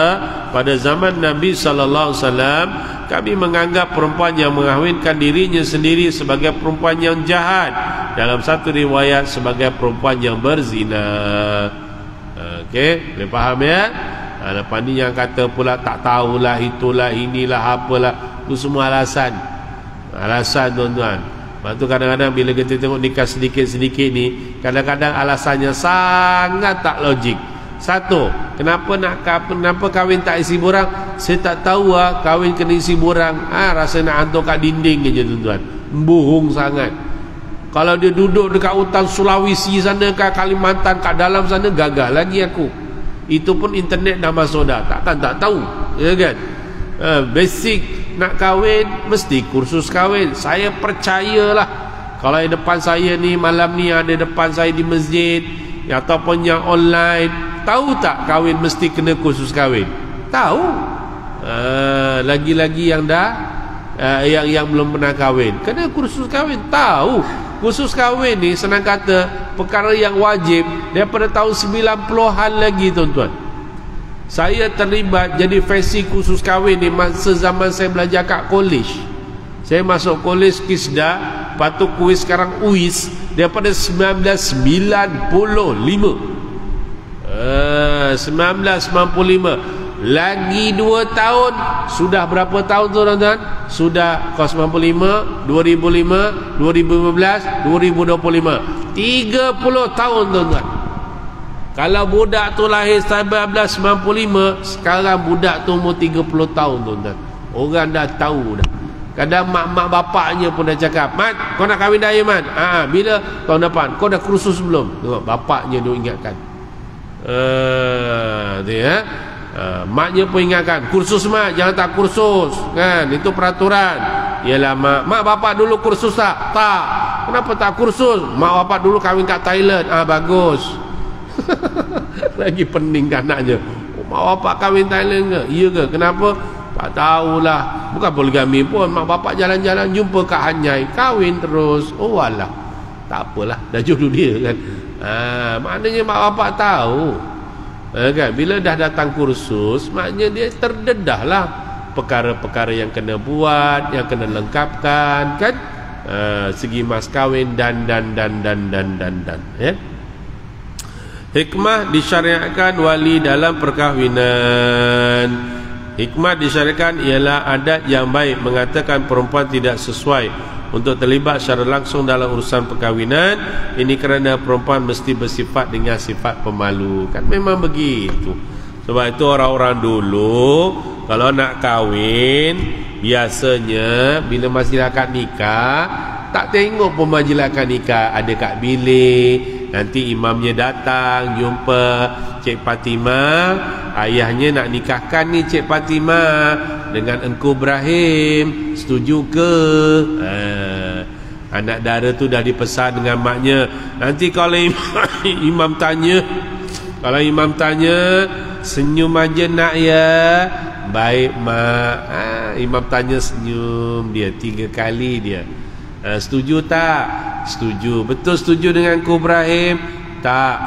pada zaman Nabi sallallahu alaihi wasallam kami menganggap perempuan yang mengahwinkan dirinya sendiri sebagai perempuan yang jahat, dalam satu riwayat sebagai perempuan yang berzina. Okey, boleh faham ya? Lepas ni yang kata pula tak tahulah, itulah, inilah, apalah, itu semua alasan. Alasan tuan-tuan. Lepas tu kadang-kadang bila kita tengok nikah sedikit-sedikit ni, kadang-kadang alasannya sangat tak logik. Satu, kenapa kahwin tak isi borang? Saya tak tahu lah, kahwin kena isi borang. Rasa nak hantar kat dinding je tuan-tuan. Bohong sangat. Kalau dia duduk dekat hutan Sulawesi sana, kat Kalimantan, kat dalam sana, gagah lagi aku. Itu pun internet dah masuk dah. Takkan tak tahu, ya kan? Basic nak kahwin mesti kursus kahwin. Saya percayalah, kalau yang depan saya ni malam ni ada depan saya di masjid ataupun yang online, tahu tak kahwin mesti kena kursus kahwin? Tahu. Lagi-lagi yang dah yang belum pernah kahwin, kena kursus kahwin. Tahu. Kursus kahwin ni senang kata perkara yang wajib daripada tahun 90-an lagi tuan-tuan. Saya terlibat jadi versi kursus kahwin ni masa zaman saya belajar kat college. Saya masuk college Kisda, lepas tu kuis sekarang UIS daripada 1995. 1995. Lagi 2 tahun, sudah berapa tahun tu tuan-tuan? Sudah kos 95, 2005, 2015, 2025. 30 tahun tuan-tuan. Kalau budak tu lahir 1995, sekarang budak tu umur 30 tahun tuan-tuan. Orang dah tahu dah. Kadang mak-mak bapaknya pun dah cakap, "Mat, kau nak kahwin dah ya, Mat?" Bila? Tahun depan. Kau dah kursus belum? Tengok bapaknya dia ingatkan. Dia maknya pun ingatkan, kursus mak, jangan tak kursus kan, itu peraturan. Yalah mak bapak dulu kursus tak? Tak. Kenapa tak kursus? Mak bapak dulu kahwin kat Thailand. Bagus. Lagi pening kan anaknya. Mak bapak kahwin Thailand ke? Iya ke? Kenapa? Tak tahulah. Bukan poligami pun, mak bapak jalan-jalan jumpa kat Hanyai, kahwin terus. Oh alah, tak apalah, dah jodoh dia kan. Maknanya mak bapak tahu. Kan? Bila dah datang kursus, maknanya dia terdedah lah perkara-perkara yang kena buat, yang kena lengkapkan kan, segi mas kahwin dan ya. Hikmah disyariatkan wali dalam perkahwinan. Hikmah disyariatkan ialah adat yang baik mengatakan perempuan tidak sesuai untuk terlibat secara langsung dalam urusan perkahwinan. Ini kerana perempuan mesti bersifat dengan sifat pemalu. Kan memang begitu. Sebab itu orang-orang dulu kalau nak kahwin, biasanya bila majlis akad nikah, tak tengok pun majlis akad nikah, ada kat bilik. Nanti imamnya datang jumpa Cik Fatimah, ayahnya nak nikahkan ni Cik Fatimah dengan Engku Ibrahim, setuju ke? Anak dara tu dah dipesan dengan maknya. Nanti kalau imam tanya, senyum aja nak ya. Baik mak. Imam tanya senyum dia 3 kali dia. Setuju tak? Setuju. Betul setuju dengan Engku Ibrahim? Tak.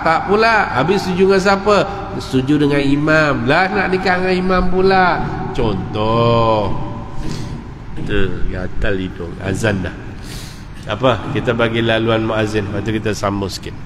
Tak pula. Habis setuju dengan siapa? Setuju dengan imam. Lah nak nikah dengan imam pula. Contoh. Gatal hidung. Azan dah. Apa? Kita bagi laluan muazzin. Lepas tu kita sambung sikit.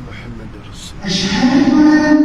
محمد رسول الله. أشهد أن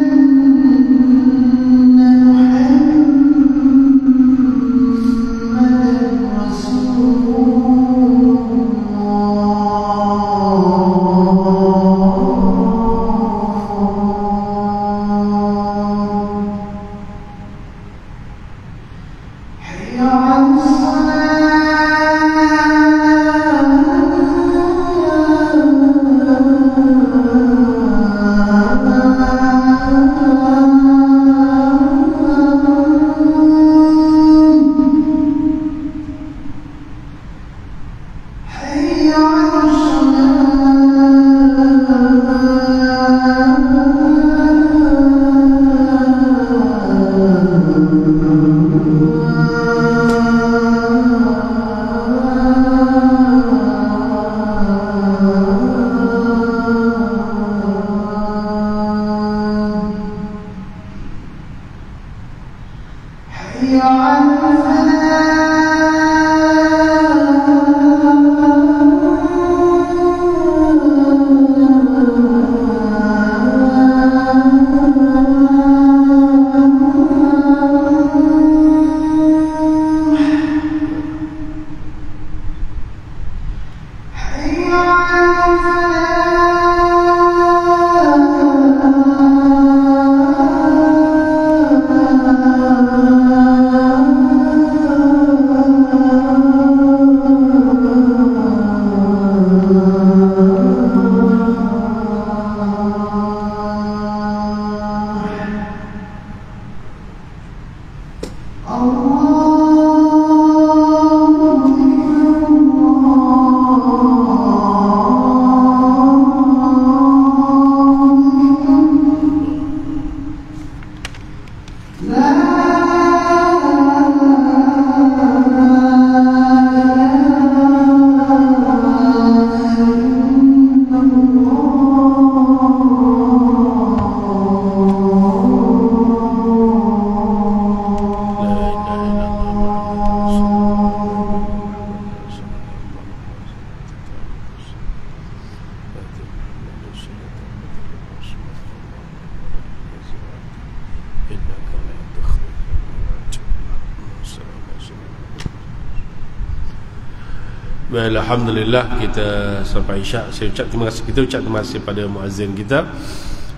Alhamdulillah, kita sampai Isyak. Kita ucap terima kasih pada muazzin kita.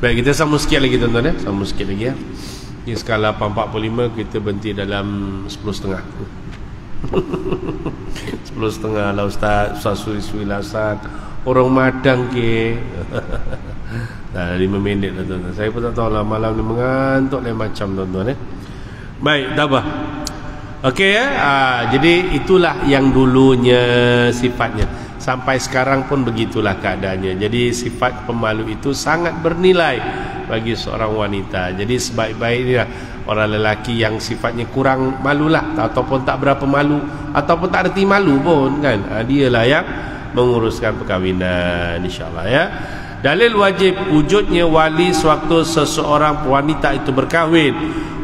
Baik, kita sambung sikit lagi tuan-tuan ya. Sambung sikit lagi ya. Ini skala 8.45, kita berhenti dalam 10.30. 10.30 lah Ustaz. Ustaz suri-suri lah Ustaz. Orang madang ke. Dah 5 minit lah tuan-tuan. Saya pun tak tahu lah, malam ni mengantuk lain macam tuan-tuan ya. Baik, dah apa? Okey ya. Jadi itulah yang dulunya sifatnya. Sampai sekarang pun begitulah keadaannya. Jadi sifat pemalu itu sangat bernilai bagi seorang wanita. Jadi sebaik-baiknya orang lelaki yang sifatnya kurang malulah, ataupun tak berapa malu, ataupun tak reti malu pun kan, dialah yang menguruskan perkahwinan, insya-Allah ya. Dalil wajib wujudnya wali sewaktu seseorang wanita itu berkahwin.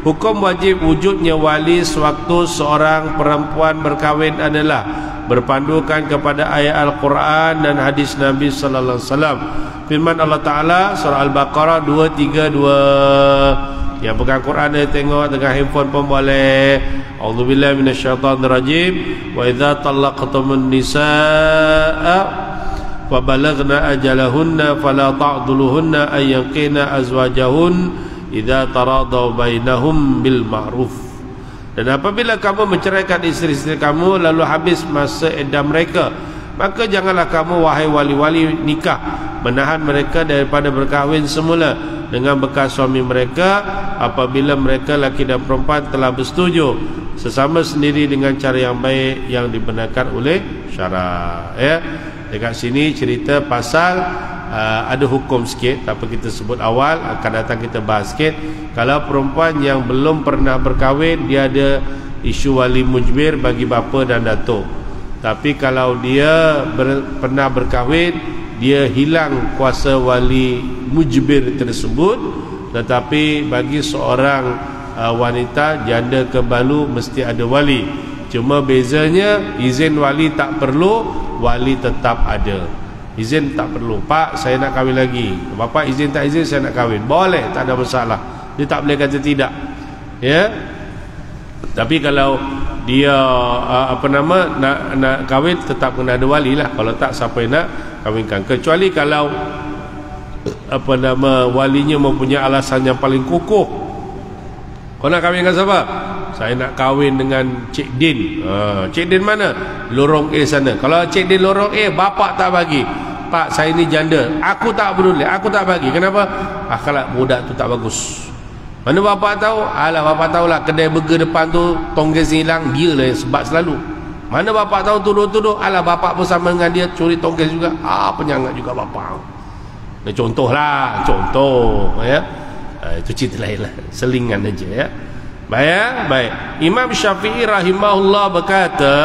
Hukum wajib wujudnya wali sewaktu seorang perempuan berkahwin adalah berpandukan kepada ayat Al-Quran dan hadis Nabi sallallahu alaihi wasallam. Firman Allah Taala surah Al-Baqarah 232. Yang pegang Quran dia tengok, dengan handphone pun boleh. A'udzubillahi minasyaitonirrajim. Wa idza talaqtumun nisaa fa balagna ajalahunna fala ta'dhuluhunna ay yanqina azwajahun idza taradaw bainahum bil ma'ruf. Dan apabila kamu menceraikan isteri-isteri kamu lalu habis masa iddah mereka, maka janganlah kamu wahai wali-wali nikah menahan mereka daripada berkahwin semula dengan bekas suami mereka apabila mereka laki dan perempuan telah bersetuju sesama sendiri dengan cara yang baik yang dibenarkan oleh syarak ya. Dekat sini cerita pasal ada hukum sikit, tapi kita sebut awal, akan datang kita bahas sikit. Kalau perempuan yang belum pernah berkahwin, dia ada isu wali mujbir bagi bapa dan datuk. Tapi kalau dia pernah berkahwin, dia hilang kuasa wali mujbir tersebut. Tetapi bagi seorang wanita janda kebalu mesti ada wali. Cuma bezanya izin wali tak perlu, wali tetap ada. Izin tak perlu. Pak, saya nak kahwin lagi. Bapa izin tak izin, saya nak kahwin. Boleh, tak ada masalah. Dia tak boleh kata tidak. Ya. Tapi kalau dia nak kahwin, tetap kena ada wali lah. Kalau tak, siapa yang nak kahwinkan. Kecuali kalau walinya mempunyai alasan yang paling kukuh. Kau nak kahwinkan siapa? Saya nak kahwin dengan Cik Din. Cik Din mana? Lorong A sana. Kalau Cik Din lorong A, bapak tak bagi. Pak, saya ni janda. Aku tak peduli, aku tak bagi. Kenapa? Akhlak budak tu tak bagus. Mana bapak tahu? Alah, bapak tahulah kedai burger depan tu tongges hilang, dia lah yang sebab selalu. Mana bapak tahu tuduh-tuduh? Alah, bapak pun sama dengan dia curi tongges juga. Penyangat juga bapak. Contohlah, contoh ya. Itu cerita lain lah, selingan aja ya. Baik. Imam Syafi'i rahimahullah berkata,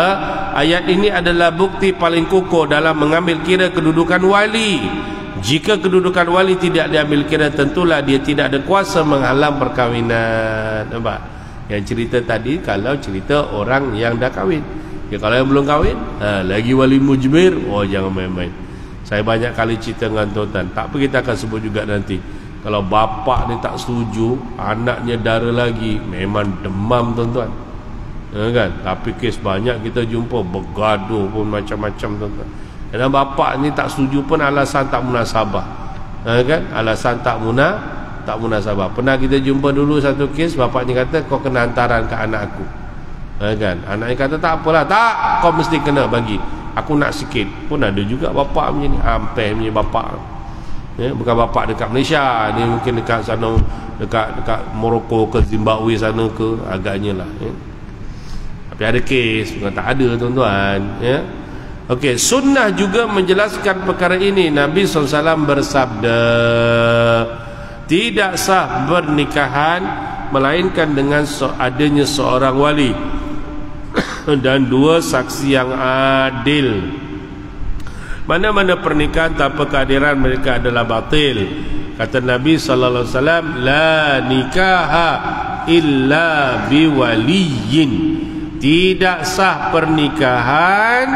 ayat ini adalah bukti paling kukuh dalam mengambil kira kedudukan wali. Jika kedudukan wali tidak diambil kira, tentulah dia tidak ada kuasa menghalang perkahwinan. Nampak? Yang cerita tadi kalau cerita orang yang dah kahwin. Ya, kalau yang belum kahwin, lagi wali mujbir, jangan main-main. Saya banyak kali cerita dengan tuan-tuan. Tak apa, kita akan sebut juga nanti. Kalau bapak ni tak setuju, anaknya dara lagi, memang demam tuan-tuan. Kan? Tapi kes banyak kita jumpa bergaduh pun macam-macam tuan-tuan. Kadang bapak ni tak setuju pun alasan tak munasabah. Kan? Alasan tak munasabah. Pernah kita jumpa dulu satu kes, bapaknya kata kau kena hantaran ke anak aku. Kan? Anaknya kata tak apalah, tak, kau mesti kena bagi. Aku nak sikit. Pun ada juga bapak macam ni, hampir punya bapak. Ya, bukan bapak dekat Malaysia, ni mungkin dekat sana, dekat Morocco ke Zimbabwe sana ke, agaknya lah ya. Tapi ada kes, bukan tak ada tuan-tuan ya. Okey, sunnah juga menjelaskan perkara ini. Nabi SAW bersabda, tidak sah pernikahan melainkan dengan adanya seorang wali dan dua saksi yang adil. Mana-mana pernikahan tanpa kehadiran mereka adalah batil. Kata Nabi sallallahu alaihi wasallam, la nikaha illa biwaliyin. Tidak sah pernikahan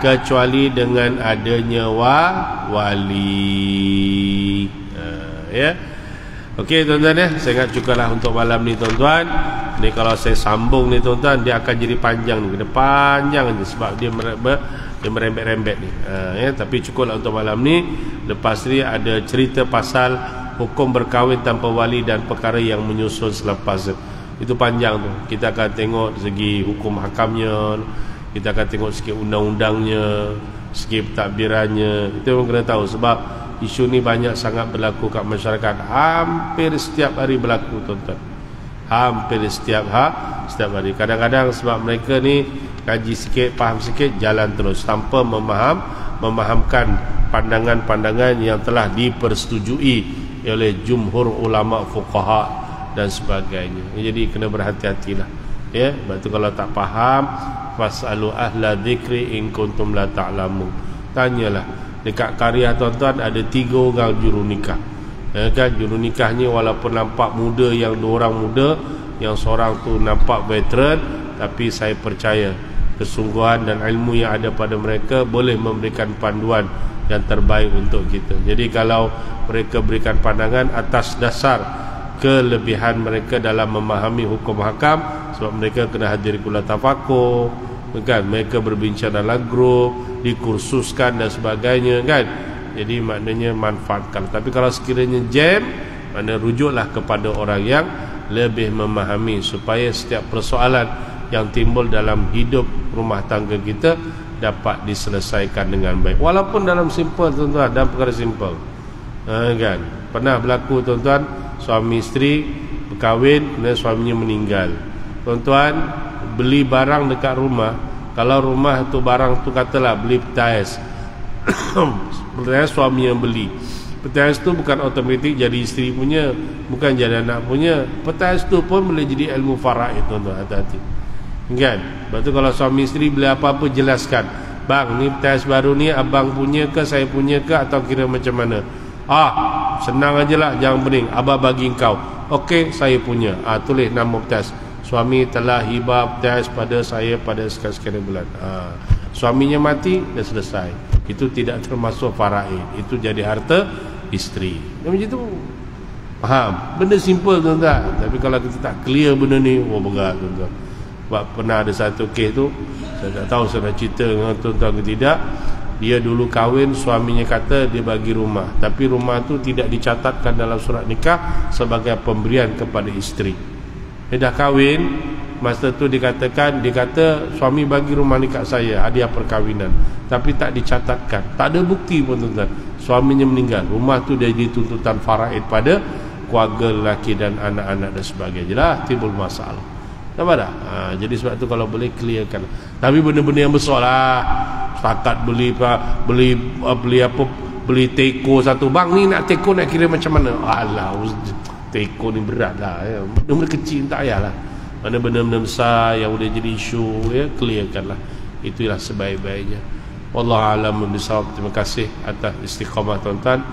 kecuali dengan adanya wali. Ya. Okey tuan-tuan ya, saya ingat cukuplah untuk malam ni tuan-tuan. Ni kalau saya sambung ni tuan-tuan, dia akan jadi panjang ni. Kena panjang je sebab dia merembet-rembet ni. Ya, tapi cukuplah untuk malam ni. Lepas ni ada cerita pasal hukum berkahwin tanpa wali dan perkara yang menyusul selepas itu panjang tu. Kita akan tengok segi hukum hakamnya, kita akan tengok sikit undang-undangnya, sikit takbirannya. Kita pun kena tahu sebab isu ni banyak sangat berlaku kat masyarakat. Hampir setiap hari berlaku tuan-tuan. Hampir setiap hari. Kadang-kadang sebab mereka ni kaji sikit, faham sikit, jalan terus tanpa memahamkan pandangan-pandangan yang telah dipersetujui oleh jumhur ulama fuqaha dan sebagainya. Jadi kena berhati-hatilah. Ya, sebab tu kalau tak faham, fasalu ahla dzikri in kuntum la ta'lamun. Tanyalah. Dekat karya tuan-tuan ada 3 orang juru nikah. Ya kan, juru nikahnya walaupun nampak muda, yang 2 orang muda, yang seorang tu nampak veteran, tapi saya percaya kesungguhan dan ilmu yang ada pada mereka boleh memberikan panduan yang terbaik untuk kita. Jadi kalau mereka berikan pandangan atas dasar kelebihan mereka dalam memahami hukum hakam, sebab mereka kena hadir kuliah tafakuh kan, mereka berbincang dalam grup, dikursuskan dan sebagainya kan. Jadi maknanya manfaatkan. Tapi kalau sekiranya jam, maknanya rujuklah kepada orang yang lebih memahami supaya setiap persoalan yang timbul dalam hidup rumah tangga kita dapat diselesaikan dengan baik, walaupun dalam simple tuan-tuan, dalam perkara simple kan. Pernah berlaku tuan-tuan, suami isteri berkahwin kemudian suaminya meninggal. Tuan-tuan beli barang dekat rumah, kalau rumah tu barang tu katalah beli petaes petaes suami yang beli, petaes tu bukan automatik jadi isteri punya, bukan jadi anak punya. Petaes tu pun boleh jadi ilmu faraid tuan-tuan, hati-hati kan. Lepas tu kalau suami isteri beli apa-apa, jelaskan, bang ni petaes baru ni abang punya ke saya punya ke, atau kira macam mana. Senang aja lah, jangan pening, abang bagi engkau. Okey, saya punya. Tulis nama petaes, suami telah hibah petaes pada saya pada sekian-sekian bulan. Suaminya mati, dah selesai. itu tidak termasuk faraid, itu jadi harta isteri. Macam itu faham? Benda simple tuan-tuan. Tapi kalau kita tak clear benda ni, berat tuan-tuan. Sebab pernah ada satu kes tu, saya tak tahu saya nak cerita dengan tuan-tuan ke tidak. Dia dulu kahwin, suaminya kata dia bagi rumah, tapi rumah tu tidak dicatatkan dalam surat nikah sebagai pemberian kepada isteri. Dia dah kahwin, masa tu dikatakan, dia kata suami bagi rumah nikah saya, hadiah perkahwinan, tapi tak dicatatkan, tak ada bukti pun tuan-tuan. Suaminya meninggal, rumah tu dia dituntutan faraid pada keluarga lelaki dan anak-anak dan sebagainya lah, timbul masalah. Nampak tak? Jadi sebab tu kalau boleh clearkan. Tapi benda-benda yang besar lah, setakat beli teko satu bang ni, nak teko nak kira macam mana? Alah, teko ni berat lah ya. Benda-benda kecil tak payahlah. Mana benda-benda besar yang boleh jadi isu ya, clearkan lah. Itulah sebaik-baiknya. Wallahualam bisawab. Terima kasih atas istiqamah tuan-tuan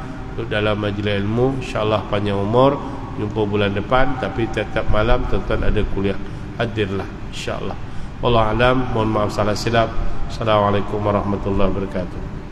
dalam majlis ilmu. InsyaAllah panjang umur, jumpa bulan depan. Tapi tiap-tiap malam tuan-tuan ada kuliah, hadirlah insyaAllah. Wallahualam. Mohon maaf salah silap. Assalamualaikum warahmatullahi wabarakatuh.